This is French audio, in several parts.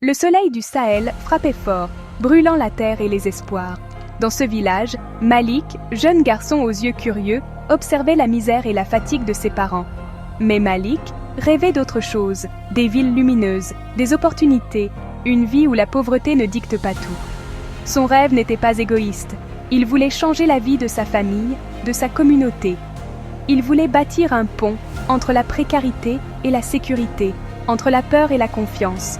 Le soleil du Sahel frappait fort, brûlant la terre et les espoirs. Dans ce village, Malik, jeune garçon aux yeux curieux, observait la misère et la fatigue de ses parents. Mais Malik rêvait d'autre chose, des villes lumineuses, des opportunités, une vie où la pauvreté ne dicte pas tout. Son rêve n'était pas égoïste. Il voulait changer la vie de sa famille, de sa communauté. Il voulait bâtir un pont entre la précarité et la sécurité, entre la peur et la confiance.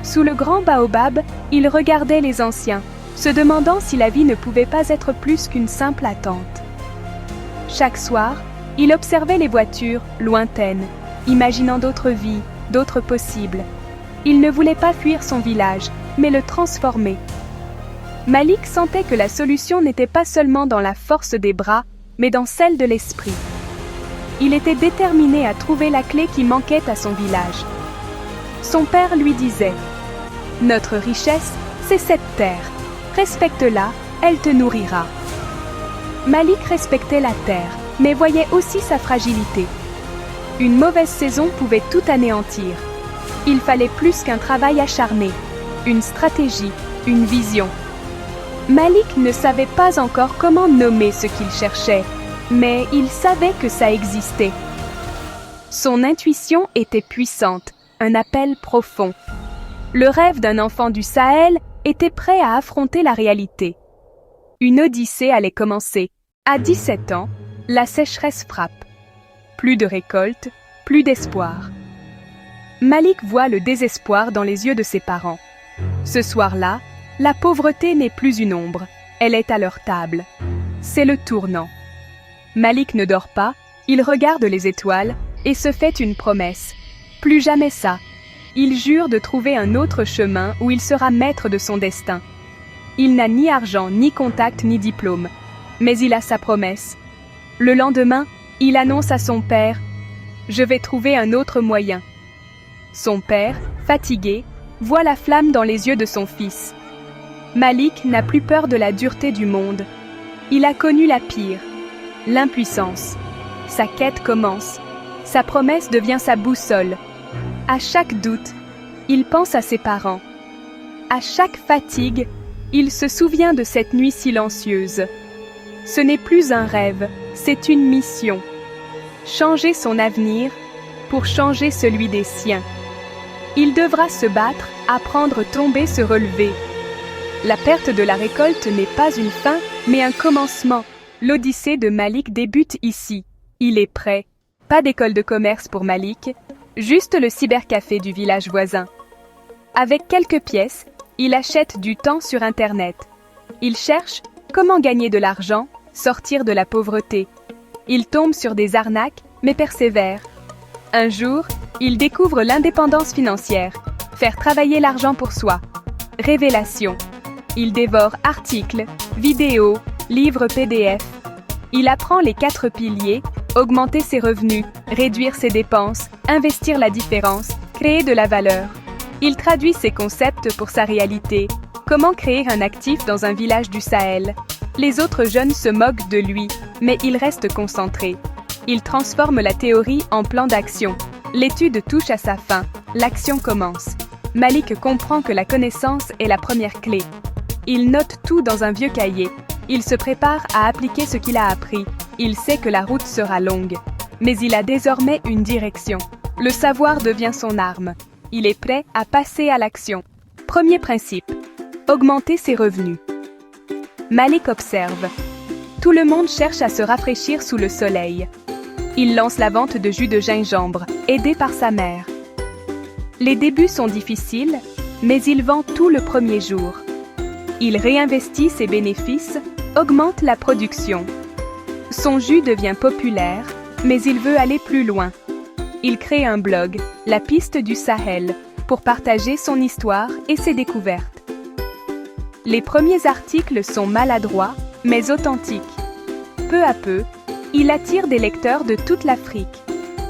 Sous le grand baobab, il regardait les anciens, se demandant si la vie ne pouvait pas être plus qu'une simple attente. Chaque soir, il observait les voitures lointaines, imaginant d'autres vies, d'autres possibles. Il ne voulait pas fuir son village, mais le transformer. Malik sentait que la solution n'était pas seulement dans la force des bras, mais dans celle de l'esprit. Il était déterminé à trouver la clé qui manquait à son village. Son père lui disait « Notre richesse, c'est cette terre. Respecte-la, elle te nourrira. » Malik respectait la terre, mais voyait aussi sa fragilité. Une mauvaise saison pouvait tout anéantir. Il fallait plus qu'un travail acharné, une stratégie, une vision. Malik ne savait pas encore comment nommer ce qu'il cherchait, mais il savait que ça existait. Son intuition était puissante, un appel profond. Le rêve d'un enfant du Sahel était prêt à affronter la réalité. Une odyssée allait commencer. À 17 ans, la sécheresse frappe. Plus de récolte, plus d'espoir. Malik voit le désespoir dans les yeux de ses parents. Ce soir-là, la pauvreté n'est plus une ombre, elle est à leur table. C'est le tournant. Malik ne dort pas, il regarde les étoiles et se fait une promesse. Plus jamais ça. Il jure de trouver un autre chemin où il sera maître de son destin. Il n'a ni argent, ni contact, ni diplôme. Mais il a sa promesse. Le lendemain, il annonce à son père « Je vais trouver un autre moyen ». Son père, fatigué, voit la flamme dans les yeux de son fils. Malik n'a plus peur de la dureté du monde. Il a connu la pire, l'impuissance. Sa quête commence. Sa promesse devient sa boussole. À chaque doute, il pense à ses parents. À chaque fatigue, il se souvient de cette nuit silencieuse. Ce n'est plus un rêve, c'est une mission. Changer son avenir pour changer celui des siens. Il devra se battre, apprendre, tomber, se relever. La perte de la récolte n'est pas une fin, mais un commencement. L'odyssée de Malik débute ici. Il est prêt. Pas d'école de commerce pour Malik, juste le cybercafé du village voisin. Avec quelques pièces, il achète du temps sur Internet. Il cherche comment gagner de l'argent, sortir de la pauvreté. Il tombe sur des arnaques, mais persévère. Un jour, il découvre l'indépendance financière, faire travailler l'argent pour soi. Révélation. Il dévore articles, vidéos, livres PDF. Il apprend les 4 piliers, augmenter ses revenus, réduire ses dépenses, investir la différence, créer de la valeur. Il traduit ses concepts pour sa réalité. Comment créer un actif dans un village du Sahel? Les autres jeunes se moquent de lui, mais il reste concentré. Il transforme la théorie en plan d'action. L'étude touche à sa fin, l'action commence. Malik comprend que la connaissance est la première clé. Il note tout dans un vieux cahier. Il se prépare à appliquer ce qu'il a appris. Il sait que la route sera longue. Mais il a désormais une direction. Le savoir devient son arme. Il est prêt à passer à l'action. Premier principe. Augmenter ses revenus. Malik observe. Tout le monde cherche à se rafraîchir sous le soleil. Il lance la vente de jus de gingembre, aidé par sa mère. Les débuts sont difficiles, mais il vend tout le premier jour. Il réinvestit ses bénéfices, augmente la production. Son jus devient populaire, mais il veut aller plus loin. Il crée un blog, La Piste du Sahel, pour partager son histoire et ses découvertes. Les premiers articles sont maladroits, mais authentiques. Peu à peu, il attire des lecteurs de toute l'Afrique.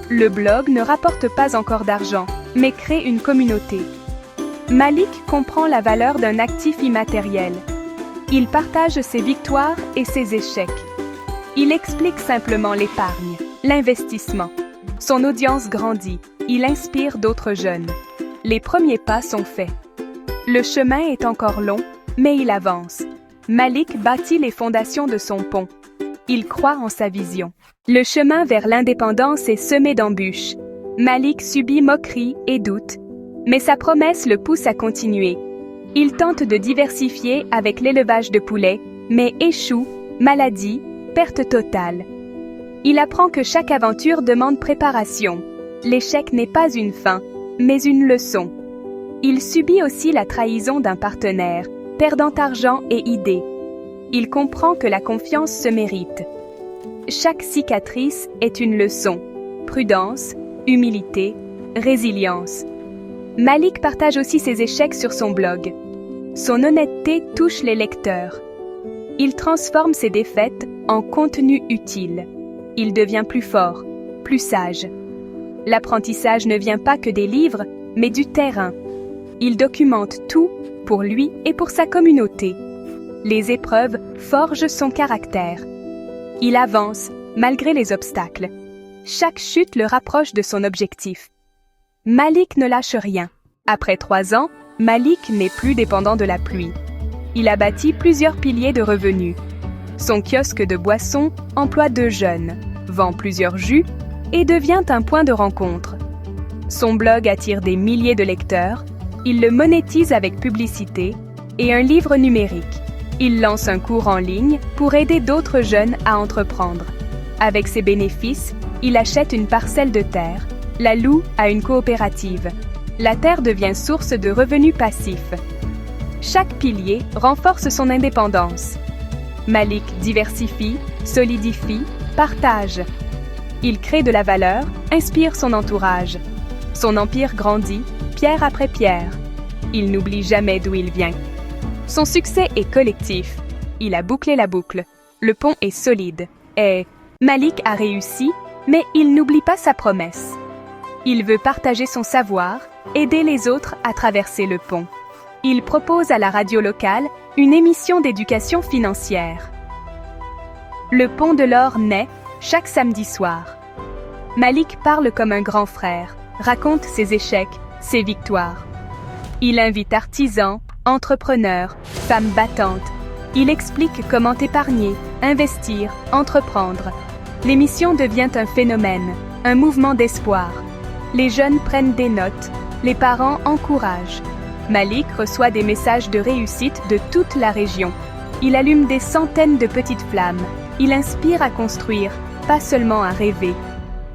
Le blog ne rapporte pas encore d'argent, mais crée une communauté. Malik comprend la valeur d'un actif immatériel. Il partage ses victoires et ses échecs. Il explique simplement l'épargne, l'investissement. Son audience grandit, il inspire d'autres jeunes. Les premiers pas sont faits. Le chemin est encore long, mais il avance. Malik bâtit les fondations de son pont. Il croit en sa vision. Le chemin vers l'indépendance est semé d'embûches. Malik subit moqueries et doutes, mais sa promesse le pousse à continuer. Il tente de diversifier avec l'élevage de poulets, mais échoue, maladie, perte totale. Il apprend que chaque aventure demande préparation. L'échec n'est pas une fin, mais une leçon. Il subit aussi la trahison d'un partenaire, perdant argent et idées. Il comprend que la confiance se mérite. Chaque cicatrice est une leçon. Prudence, humilité, résilience. Malik partage aussi ses échecs sur son blog. Son honnêteté touche les lecteurs. Il transforme ses défaites en contenu utile. Il devient plus fort, plus sage. L'apprentissage ne vient pas que des livres, mais du terrain. Il documente tout pour lui et pour sa communauté. Les épreuves forgent son caractère. Il avance malgré les obstacles. Chaque chute le rapproche de son objectif. Malik ne lâche rien. Après 3 ans, Malik n'est plus dépendant de la pluie. Il a bâti plusieurs piliers de revenus. Son kiosque de boissons emploie 2 jeunes, vend plusieurs jus et devient un point de rencontre. Son blog attire des milliers de lecteurs, il le monétise avec publicité et un livre numérique. Il lance un cours en ligne pour aider d'autres jeunes à entreprendre. Avec ses bénéfices, il achète une parcelle de terre, la loue à une coopérative. La terre devient source de revenus passifs. Chaque pilier renforce son indépendance. Malik diversifie, solidifie, partage. Il crée de la valeur, inspire son entourage. Son empire grandit, pierre après pierre. Il n'oublie jamais d'où il vient. Son succès est collectif. Il a bouclé la boucle. Le pont est solide. Et Malik a réussi, mais il n'oublie pas sa promesse. Il veut partager son savoir, aider les autres à traverser le pont. Il propose à la radio locale une émission d'éducation financière. Le Pont de l'Or naît chaque samedi soir. Malik parle comme un grand frère, raconte ses échecs, ses victoires. Il invite artisans, entrepreneurs, femmes battantes. Il explique comment épargner, investir, entreprendre. L'émission devient un phénomène, un mouvement d'espoir. Les jeunes prennent des notes, les parents encouragent. Malik reçoit des messages de réussite de toute la région. Il allume des centaines de petites flammes. Il inspire à construire, pas seulement à rêver.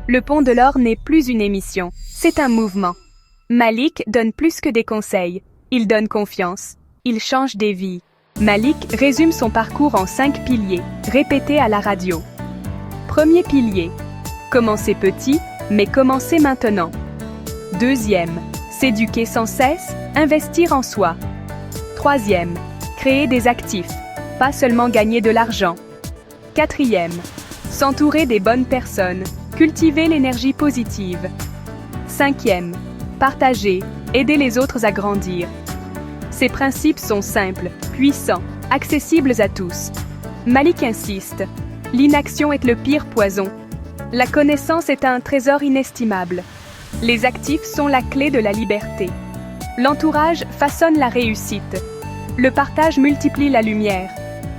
Le Pont de l'Or n'est plus une émission, c'est un mouvement. Malik donne plus que des conseils. Il donne confiance. Il change des vies. Malik résume son parcours en 5 piliers, répétés à la radio. Premier pilier. Commencer petit, mais commencer maintenant. Deuxième. S'éduquer sans cesse, investir en soi. Troisième. Créer des actifs, pas seulement gagner de l'argent. Quatrième. S'entourer des bonnes personnes, cultiver l'énergie positive. Cinquième. Partager, aider les autres à grandir. Ces principes sont simples, puissants, accessibles à tous. Malik insiste. L'inaction est le pire poison. La connaissance est un trésor inestimable. Les actifs sont la clé de la liberté. L'entourage façonne la réussite. Le partage multiplie la lumière.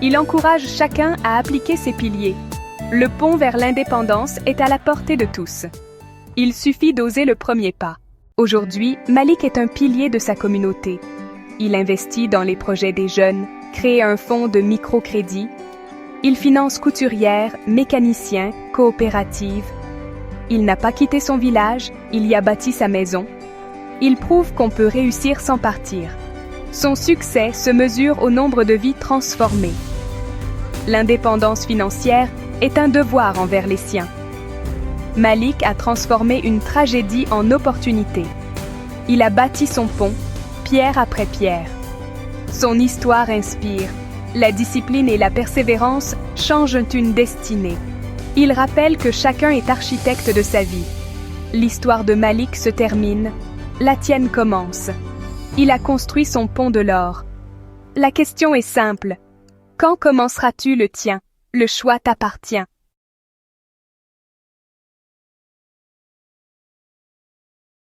Il encourage chacun à appliquer ses piliers. Le pont vers l'indépendance est à la portée de tous. Il suffit d'oser le premier pas. Aujourd'hui, Malik est un pilier de sa communauté. Il investit dans les projets des jeunes, crée un fonds de microcrédit. Il finance couturières, mécaniciens, coopératives. Il n'a pas quitté son village, il y a bâti sa maison. Il prouve qu'on peut réussir sans partir. Son succès se mesure au nombre de vies transformées. L'indépendance financière est un devoir envers les siens. Malik a transformé une tragédie en opportunité. Il a bâti son pont, pierre après pierre. Son histoire inspire. La discipline et la persévérance changent une destinée. Il rappelle que chacun est architecte de sa vie. L'histoire de Malik se termine, la tienne commence. Il a construit son pont de l'or. La question est simple. Quand commenceras-tu le tien? Le choix t'appartient.